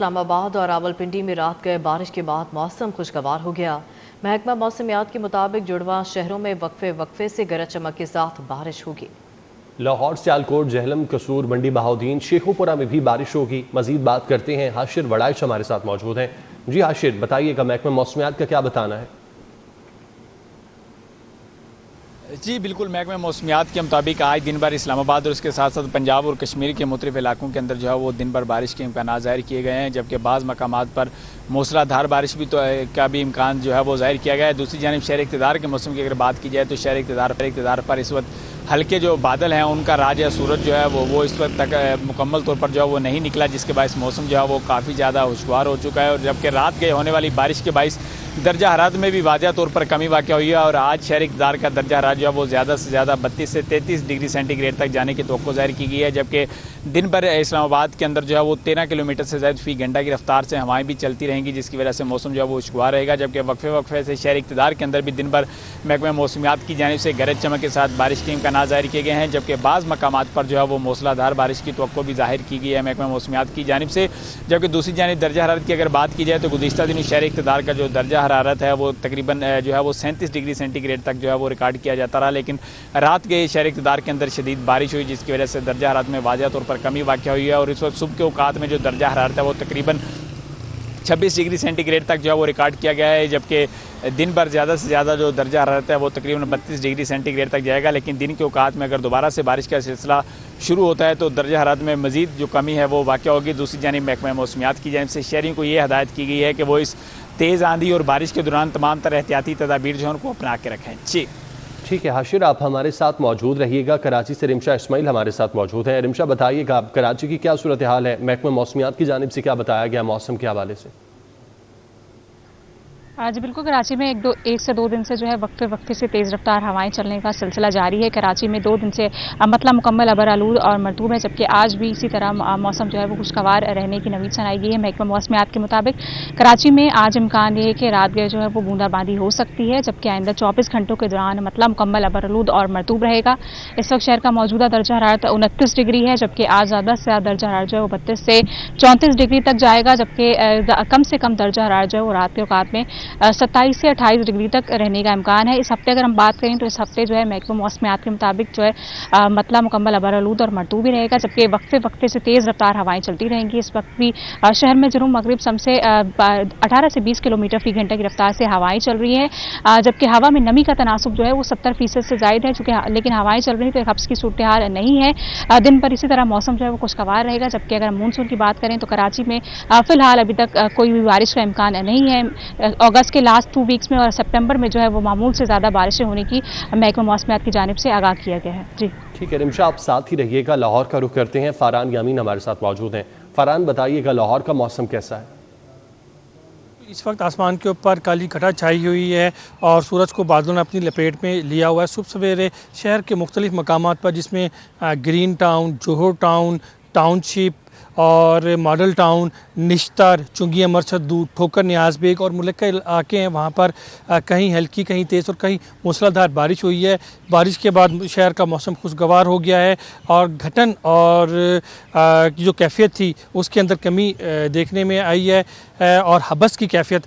इस्लामाबाद और रावलपिंडी में रात गए बारिश के बाद मौसम खुशगवार हो गया। महकमा मौसमियात के मुताबिक जुड़वा शहरों में वक्फे से गरज चमक के साथ बारिश होगी। लाहौर, सियालकोट, जहलम, कसूर, मंडी बहाउद्दीन, शेखुपुरा में भी बारिश होगी। मजीद बात करते हैं, हाशिर वड़ाइश हमारे साथ मौजूद हैं। जी हाशिर, बताइएगा महकमा मौसमियात का क्या बताना है? जी बिल्कुल, महकमा मौसमियात के मुताबिक आज दिन भर इस्लामाबाद और उसके साथ साथ पंजाब और कश्मीर के मुख्तलिफ इलाकों के अंदर जो है वो दिन भर बारिश के इम्कान ज़ाहिर किए गए हैं, जबकि बाज़ मकामात पर मूसलाधार बारिश भी का भी इम्कान जो है वो ज़ाहिर किया गया है। दूसरी जानिब शहर इक़्तिदार के मौसम की अगर बात की जाए तो शहर इक़्तिदार पर इस वक्त हल्के जो बादल हैं उनका राज या सूरज जो है वो इस वक्त तक मुकम्मल तौर पर जो है वो नहीं निकला, जिसके बायस मौसम जो है वो काफ़ी ज़्यादा खुशगवार हो चुका है। और जबकि रात गए होने वाली बारिश के बायस दर्जा हरारत में भी वाज़ह तौर पर कमी वाक़या हुई है और आज शहर इक़्तिदार का दर्जा हरारत जो है वो ज़्यादा से ज़्यादा 32 से 33 डिग्री सेंटीग्रेड तक जाने की तवक्को ज़ाहिर की गई है। जबकि दिन भर इस्लामाबाद के अंदर जो है वो 13 किलोमीटर से ज़्यादा फ़ी घंटा की रफ्तार से हवाएं भी चलती रहेंगी, जिसकी वजह से मौसम जो है वो खुशगवार रहेगा। जबकि वक्फे से शहर इक़्तिदार के अंदर भी दिन भर महकमा मौसमियात की जानिब से गरज चमक के साथ बारिश के इम्कान ज़ाहिर किए गए हैं, जबकि बाज़ मकामात पर जो है वो मूसलाधार बारिश की तवक्को भी ज़ाहिर की गई है महकमा मौसमियात की जानिब से। जबकि दूसरी जानिब दर्जा हरारत की अगर बात की जाए तो गुज़िश्ता दिनों शहर इक़्तिदार का जो दर्जा हरारत है वो तकरीबन जो है वो 37 डिग्री सेंटीग्रेड तक जो है वो रिकॉर्ड किया जाता रहा, लेकिन रात के शहर इक़्तिदार के अंदर शदीद बारिश हुई, जिसकी वजह से दर्जा हरारत में वाज़ह तौर पर कमी वाक़या हुई है। और इस वक्त सुबह के औकात में जो दर्जा हरारत है वो तकरीबन 26 डिग्री सेंटीग्रेड तक जो है वो रिकॉर्ड किया गया है, जबकि दिन भर ज़्यादा से ज़्यादा जो दर्जा हरारत है वो तकरीबन 32 डिग्री सेंटीग्रेड तक जाएगा। लेकिन दिन के औकात में अगर दोबारा से बारिश का सिलसिला शुरू होता है तो दर्जा हरारत में मज़ीद जो कमी है वो वाक़या होगी। दूसरी जानिब महकमा मौसमियात की जानिब से शहरियों को ये हदायत की गई है कि वो इस तेज़ आंधी और बारिश के दौरान तमाम तरह एहतियाती तदाबीर जो है उनको अपना के रखें। जी ठीक है हाशिर, आप हमारे साथ मौजूद रहिएगा। कराची से रिमशा इस्माइल हमारे साथ मौजूद हैं। रिमशा, बताइएगा कराची की क्या सूरत हाल है? महकमा मौसमियात की जानिब से क्या बताया गया मौसम के हवाले से? जी बिल्कुल, कराची में एक से दो दिन से जो है वक्फे से तेज़ रफ्तार हवाएं चलने का सिलसिला जारी है। कराची में 2 दिन से मतलब मुकम्मल अबरआलूद और मरतूब है, जबकि आज भी इसी तरह मौसम जो है वो खुशगवार रहने की नवीद सुनाई गई है। महकमा मौसमियात के मुताबिक कराची में आज इम्कान ये है कि रात गए जो है वो बूंदाबांदी हो सकती है, जबकि आइंदा 24 घंटों के दौरान मतलब मुकम्मल अबरआलूद और मरतूब रहेगा। इस वक्त शहर का मौजूदा दर्जा हरारत 29 डिग्री है, जबकि आज ज़्यादा से ज़्यादा दर्जा हरारत जो है वो 32 से 34 डिग्री तक जाएगा, जबकि कम से कम दर्जा हरारत जो है वो रात के औकात में 27 से 28 डिग्री तक रहने का इम्कान है। इस हफ्ते अगर हम बात करें तो इस हफ्ते जो है महकमा मौसमियात के मुताबिक जो है मतलब मुकम्मल अबरआलूद और मरतूब भी रहेगा, जबकि वक्फे से तेज़ रफ्तार हवाएं चलती रहेंगी। इस वक्त भी शहर में जनूब मगरिब सम से 18 से 20 किलोमीटर फी घंटे की रफ्तार से हवाएं चल रही हैं, जबकि हवा में नमी का तनासुब जो है वो 70% से ज़ायद है, चूँकि लेकिन हवाएं चल रही तो हब्स की सूरत हाल नहीं है। दिन भर इसी तरह मौसम जो है वो खुशगवार रहेगा। जबकि अगर मानसून की बात करें तो कराची में फ़िलहाल अभी तक कोई भी बारिश का इम्कान नहीं है। अगस्त के लास्ट 2 वीक्स में और सितंबर में जो है वो मामूल से ज़्यादा बारिशें होने की महकमा मौसमियात की जानिब से आगाह किया गया है। जी ठीक है रिमशा, आप साथ ही रहिएगा। लाहौर का रुख करते हैं, फ़रहान यामीन हमारे साथ मौजूद हैं। फ़रहान, बताइएगा लाहौर का मौसम कैसा है? इस वक्त आसमान के ऊपर काली घटा छाई हुई है और सूरज को बादलों ने अपनी लपेट में लिया हुआ है। सुबह सवेरे शहर के मुख्तलिफ मकामात पर, जिसमें ग्रीन टाउन, जोहर टाउन, टाउनशिप और मॉडल टाउन, निश्तर, चुंगिया, मरसद, ठोकर, न्याज बेग और मुल्का इलाके हैं, वहाँ पर कहीं हल्की, कहीं तेज़ और कहीं मूसलाधार बारिश हुई है। बारिश के बाद शहर का मौसम खुशगवार हो गया है और घटन और जो कैफियत थी उसके अंदर कमी देखने में आई है और हबस की कैफियत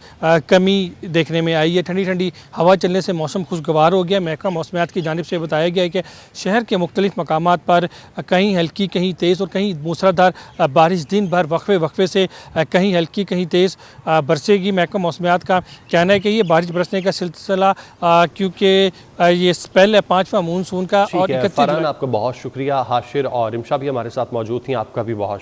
कमी देखने में आई है। ठंडी ठंडी हवा चलने से मौसम खुशगवार हो गया। महकमा मौसमियात की जानिब से बताया गया है कि शहर के मुख्तलिफ मकामात पर कहीं हल्की, कहीं तेज़ और कहीं मूसलाधार बारिश दिन भर वक्फे से कहीं हल्की, कहीं तेज़ बरसेगी। महकमा मौसमियात का कहना है कि ये बारिश बरसने का सिलसिला क्योंकि ये स्पेल है 5वां मानसून का। और फरहान, आपका बहुत शुक्रिया। हाशिर और रिमशा भी हमारे साथ मौजूद थी, आपका भी बहुत